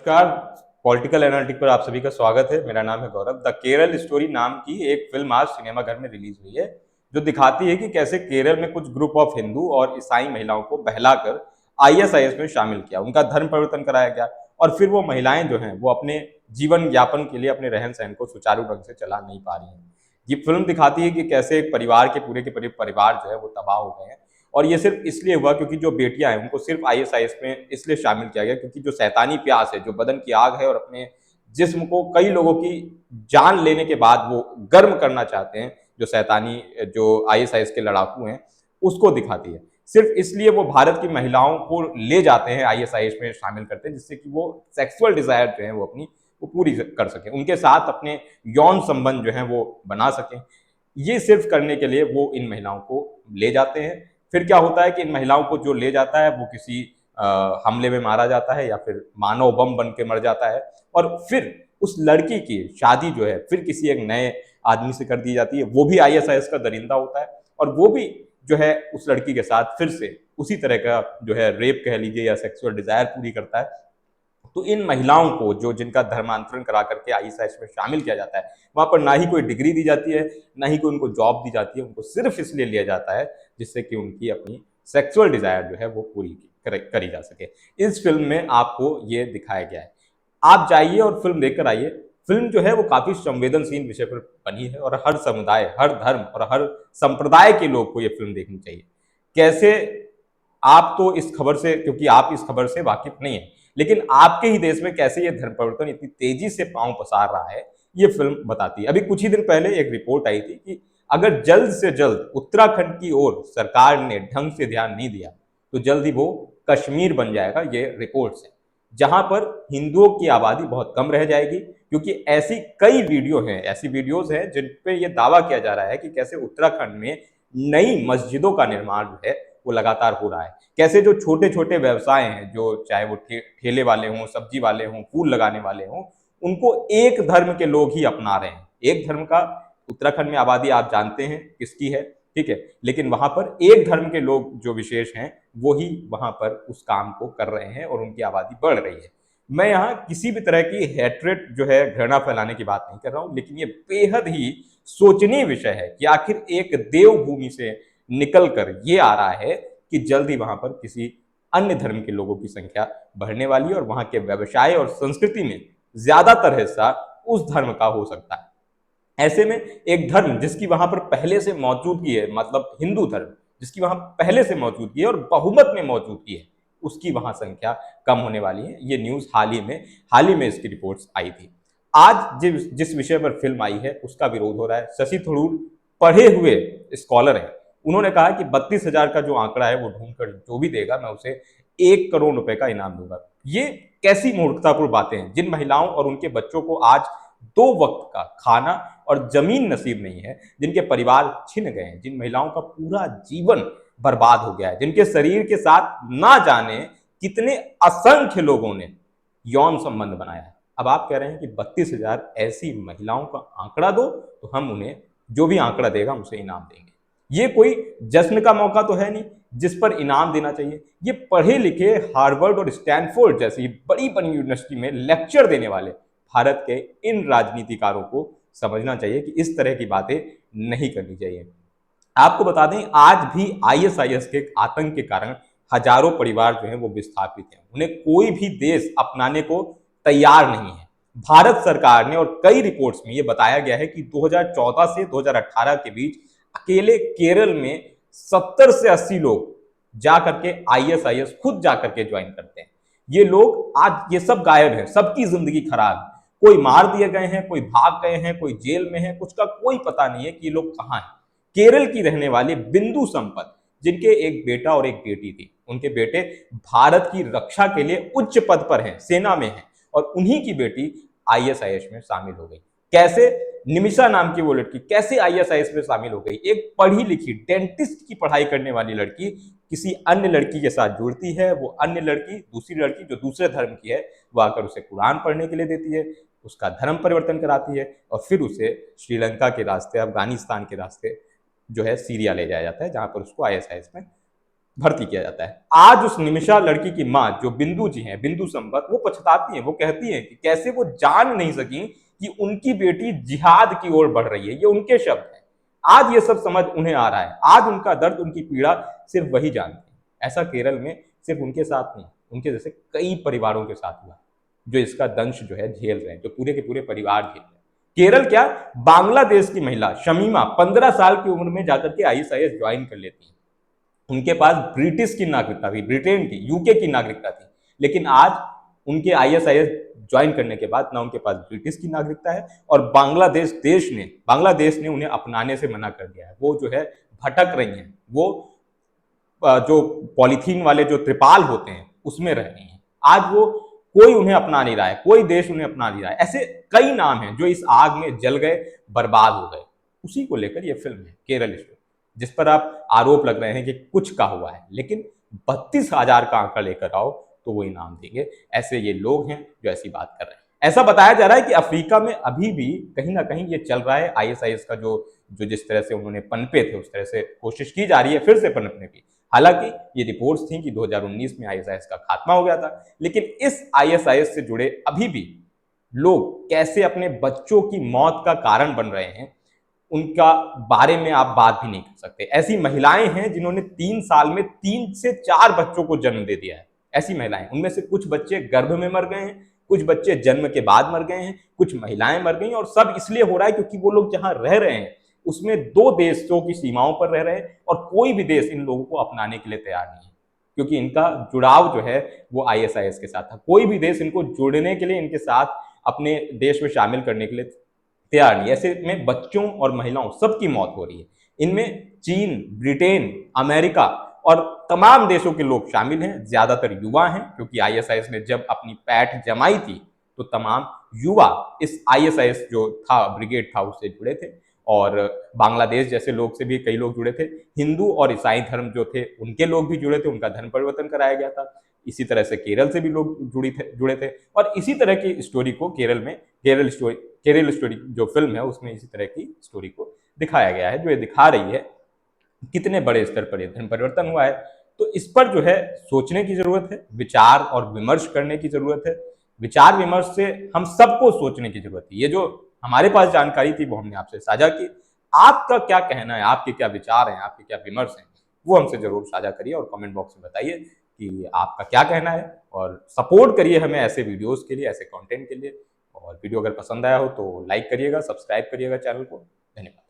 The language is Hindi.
नमस्कार। पॉलिटिकल एनालिटिक पर आप सभी का स्वागत है। मेरा नाम है गौरव। द केरल स्टोरी नाम की एक फिल्म आज सिनेमाघर में रिलीज हुई है, जो दिखाती है कि कैसे केरल में कुछ ग्रुप ऑफ हिंदू और ईसाई महिलाओं को बहलाकर आईएसआईएस में शामिल किया, उनका धर्म परिवर्तन कराया गया और फिर वो महिलाएं जो हैं वो अपने जीवन यापन के लिए अपने रहन सहन को सुचारू ढंग से चला नहीं पा रही हैं। ये फिल्म दिखाती है कि कैसे एक परिवार के पूरे परिवार जो है वो तबाह हो गए हैं, और ये सिर्फ इसलिए हुआ क्योंकि जो बेटियां हैं उनको सिर्फ आईएसआईएस में इसलिए शामिल किया गया क्योंकि जो शैतानी प्यास है, जो बदन की आग है और अपने जिस्म को कई लोगों की जान लेने के बाद वो गर्म करना चाहते हैं, जो शैतानी जो आईएसआईएस के लड़ाकू हैं, उसको दिखाती है। सिर्फ इसलिए वो भारत की महिलाओं को ले जाते हैं, आईएसआईएस में शामिल करते हैं, जिससे कि वो सेक्सुअल डिजायर जो है वो अपनी वो पूरी कर सकें, उनके साथ अपने यौन संबंध जो है वो बना सकें। ये सिर्फ करने के लिए वो इन महिलाओं को ले जाते हैं। फिर क्या होता है कि इन महिलाओं को जो ले जाता है वो किसी हमले में मारा जाता है या फिर मानव बम बन के मर जाता है, और फिर उस लड़की की शादी जो है फिर किसी एक नए आदमी से कर दी जाती है। वो भी आईएसआईएस का दरिंदा होता है और वो भी जो है उस लड़की के साथ फिर से उसी तरह का जो है रेप कह लीजिए या सेक्सुअल डिजायर पूरी करता है। तो इन महिलाओं को जो जिनका धर्मांतरण करा करके आईएसआईएस में शामिल किया जाता है, वहां पर ना ही कोई डिग्री दी जाती है, ना ही कोई उनको जॉब दी जाती है, उनको सिर्फ इसलिए लिया जाता है जिससे कि उनकी अपनी सेक्सुअल डिजायर जो है वो पूरी करी जा सके। इस फिल्म में आपको ये दिखाया गया है। आप जाइए और फिल्म देखकर आइए। फिल्म जो है वो काफी संवेदनशील विषय पर बनी है और हर समुदाय, हर धर्म और हर संप्रदाय के लोग को ये फिल्म देखनी चाहिए। कैसे, आप तो इस खबर से, क्योंकि आप इस खबर से वाकिफ नहीं है, लेकिन आपके ही देश में कैसे ये धर्म परिवर्तन इतनी तेजी से पांव पसार रहा है, ये फिल्म बताती है। अभी कुछ ही दिन पहले एक रिपोर्ट आई थी कि अगर जल्द से जल्द उत्तराखंड की ओर सरकार ने ढंग से ध्यान नहीं दिया तो जल्द ही वो कश्मीर बन जाएगा। ये रिपोर्ट है जहां पर हिंदुओं की आबादी बहुत कम रह जाएगी, क्योंकि ऐसी कई वीडियो हैं, ऐसी वीडियोज हैं जिन पे ये दावा किया जा रहा है कि कैसे उत्तराखंड में नई मस्जिदों का निर्माण जो है वो लगातार हो रहा है। कैसे जो छोटे छोटे व्यवसाय हैं, जो चाहे वो ठेले वाले हों, सब्जी वाले हों, फूल लगाने वाले हों, उनको एक धर्म के लोग ही अपना रहे हैं। एक धर्म का उत्तराखंड में आबादी आप जानते हैं किसकी है, ठीक है, लेकिन वहां पर एक धर्म के लोग जो विशेष हैं वो ही वहां पर उस काम को कर रहे हैं और उनकी आबादी बढ़ रही है। मैं यहाँ किसी भी तरह की हेट्रेट जो है, घृणा फैलाने की बात नहीं कर रहा हूं, लेकिन ये बेहद ही सोचनीय विषय है कि आखिर एक देवभूमि से निकल कर ये आ रहा है कि जल्द ही वहां पर किसी अन्य धर्म के लोगों की संख्या बढ़ने वाली है और वहां के व्यवसाय और संस्कृति में ज्यादातर हिस्सा उस धर्म का हो सकता है। ऐसे में एक धर्म जिसकी वहां पर पहले से मौजूदगी है, मतलब हिंदू धर्म जिसकी वहां पहले से मौजूदगी है और बहुमत में मौजूदगी है, उसकी वहां संख्या कम होने वाली है। ये न्यूज हाल ही में इसकी रिपोर्ट्स आई थी। आज जिस विषय पर फिल्म आई है उसका विरोध हो रहा है। शशि थरूर पढ़े हुए स्कॉलर है, उन्होंने कहा कि 32,000 का जो आंकड़ा है वो ढूंढकर जो भी देगा मैं उसे 1 करोड़ रुपए का इनाम दूंगा। ये कैसी मूर्खतापूर्ण बातें हैं। जिन महिलाओं और उनके बच्चों को आज 2 वक्त का खाना और जमीन नसीब नहीं है, जिनके परिवार छिन गए हैं, जिन महिलाओं का पूरा जीवन बर्बाद हो गया है, जिनके शरीर के साथ ना जाने कितने असंख्य लोगों ने यौन संबंध बनाया है, अब आप कह रहे हैं कि 32,000 ऐसी महिलाओं का आंकड़ा दो तो हम उन्हें जो भी आंकड़ा देगा उसे इनाम देंगे। ये कोई जश्न का मौका तो है नहीं जिस पर इनाम देना चाहिए। ये पढ़े लिखे हार्वर्ड और स्टैनफोर्ड जैसी बड़ी बड़ी यूनिवर्सिटी में लेक्चर देने वाले भारत के इन राजनीतिकारों को समझना चाहिए कि इस तरह की बातें नहीं करनी चाहिए। आपको बता दें, आज भी आईएसआईएस के आतंक के कारण हजारों परिवार जो हैं वो विस्थापित हैं, उन्हें कोई भी देश अपनाने को तैयार नहीं है। भारत सरकार ने, और कई रिपोर्ट्स में ये बताया गया है कि 2014 से 2018 के बीच अकेले केरल में 70 से 80 लोग जा करके आईएसआईएस खुद जा करके ज्वाइन करते हैं। ये लोग आज ये सब गायब है, सबकी जिंदगी खराब है। कोई मार दिए गए हैं, कोई भाग गए हैं, कोई जेल में है, कुछ का कोई पता नहीं है कि ये लोग कहाँ हैं। केरल की रहने वाली बिंदु संपत, जिनके एक बेटा और एक बेटी थी, उनके बेटे भारत की रक्षा के लिए उच्च पद पर हैं, सेना में हैं, और उन्हीं की बेटी आईएसआईएस में शामिल हो गई। कैसे? निमिषा नाम की वो लड़की कैसे आईएसआईएस में शामिल हो गई? एक पढ़ी लिखी डेंटिस्ट की पढ़ाई करने वाली लड़की किसी अन्य लड़की के साथ जुड़ती है, वो अन्य लड़की, दूसरी लड़की जो दूसरे धर्म की है, वो आकर उसे कुरान पढ़ने के लिए देती है, उसका धर्म परिवर्तन कराती है और फिर उसे श्रीलंका के रास्ते, अफगानिस्तान के रास्ते जो है सीरिया ले जाया जाता है, जहां पर उसको आईएसआईएस में भर्ती किया जाता है। आज उस निमिषा लड़की की माँ जो बिंदु जी हैं, बिंदु संपत, वो पछताती हैं, वो कहती हैं कि कैसे वो जान नहीं सकी कि उनकी बेटी जिहाद की ओर बढ़ रही है। ये उनके शब्द हैं। आज ये सब समझ उन्हें आ रहा है। आज उनका दर्द, उनकी पीड़ा सिर्फ वही जानते हैं। ऐसा केरल में सिर्फ उनके साथ नहीं, उनके जैसे कई परिवारों के साथ हुआ, जो इसका दंश जो है झेल रहे हैं, जो पूरे के पूरे परिवार झेल रहे हैं। केरल क्या, बांग्लादेश की महिला शमीमा 15 साल की उम्र में जाकर के आईएसआईएस ज्वाइन कर लेती है। उनके पास ब्रिटिश की नागरिकता थी, ब्रिटेन की, यूके की नागरिकता थी, लेकिन आज उनके आईएसआईएस ज्वाइन करने के बाद ना उनके पास ब्रिटिश की नागरिकता है और बांग्लादेश ने उन्हें अपनाने से मना कर दिया है। वो जो है भटक रही हैं, वो जो पॉलीथीन वाले जो त्रिपाल होते हैं उसमें रह रही हैं। आज वो कोई उन्हें अपना नहीं रहा है, कोई देश उन्हें अपना नहीं रहा है। ऐसे कई नाम हैं जो इस आग में जल गए, बर्बाद हो गए। उसी को लेकर ये फिल्म है केरल स्टोरी, जिस पर आप आरोप लग रहे हैं कि कुछ का हुआ है, लेकिन 32,000 का आंकड़ा लेकर आओ तो वो इनाम देंगे। ऐसे ये लोग हैं जो ऐसी बात कर रहे हैं। ऐसा बताया जा रहा है कि अफ्रीका में अभी भी कहीं ना कहीं ये चल रहा है। आईएसआईएस का जो जो जिस तरह से उन्होंने पनपे थे, उस तरह से कोशिश की जा रही है फिर से पनपने की। हालांकि ये रिपोर्ट्स थी कि 2019 में आईएसआईएस का खात्मा हो गया था, लेकिन इस आईएसआईएस से जुड़े अभी भी लोग कैसे अपने बच्चों की मौत का कारण बन रहे हैं, उनका बारे में आप बात भी नहीं कर सकते। ऐसी महिलाएं हैं जिन्होंने 3 साल में 3 से 4 बच्चों को जन्म दे दिया है। ऐसी महिलाएं, उनमें से कुछ बच्चे गर्भ में मर गए हैं, कुछ बच्चे जन्म के बाद मर गए हैं, कुछ महिलाएं मर गई, और सब इसलिए हो रहा है क्योंकि वो लोग जहां रह रहे हैं उसमें 2 देशों की सीमाओं पर रह रहे हैं और कोई भी देश इन लोगों को अपनाने के लिए तैयार नहीं है, क्योंकि इनका जुड़ाव जो है वो आईएसआईएस के साथ था। कोई भी देश इनको जुड़ने के लिए, इनके साथ अपने देश में शामिल करने के लिए तैयार नहीं। ऐसे में बच्चों और महिलाओं सबकी मौत हो रही है। इनमें चीन, ब्रिटेन, अमेरिका और तमाम देशों के लोग शामिल हैं। ज्यादातर युवा हैं, क्योंकि आईएसआईएस ने जब अपनी पैठ जमाई थी तो तमाम युवा इस आईएसआईएस जो था, ब्रिगेड था, उससे जुड़े थे। और बांग्लादेश जैसे लोग से भी कई लोग जुड़े थे। हिंदू और ईसाई धर्म जो थे उनके लोग भी जुड़े थे, उनका धर्म परिवर्तन कराया गया था। इसी तरह से केरल से भी लोग जुड़े थे। और इसी तरह की स्टोरी को केरल में केरल स्टोरी जो फिल्म है उसमें इसी तरह की स्टोरी को दिखाया गया है, जो ये दिखा रही है कितने बड़े स्तर पर ये धर्म परिवर्तन हुआ है। तो इस पर जो है सोचने की जरूरत है, विचार और विमर्श करने की जरूरत है। विचार विमर्श से हम सबको सोचने की जरूरत है। ये जो हमारे पास जानकारी थी वो हमने आपसे साझा की। आपका क्या कहना है, आपके क्या विचार हैं, आपके क्या विमर्श हैं, वो हमसे जरूर साझा करिए और कमेंट बॉक्स में बताइए कि आपका क्या कहना है। और सपोर्ट करिए हमें ऐसे वीडियोस के लिए, ऐसे कंटेंट के लिए। और वीडियो अगर पसंद आया हो तो लाइक करिएगा, सब्सक्राइब करिएगा चैनल को। धन्यवाद।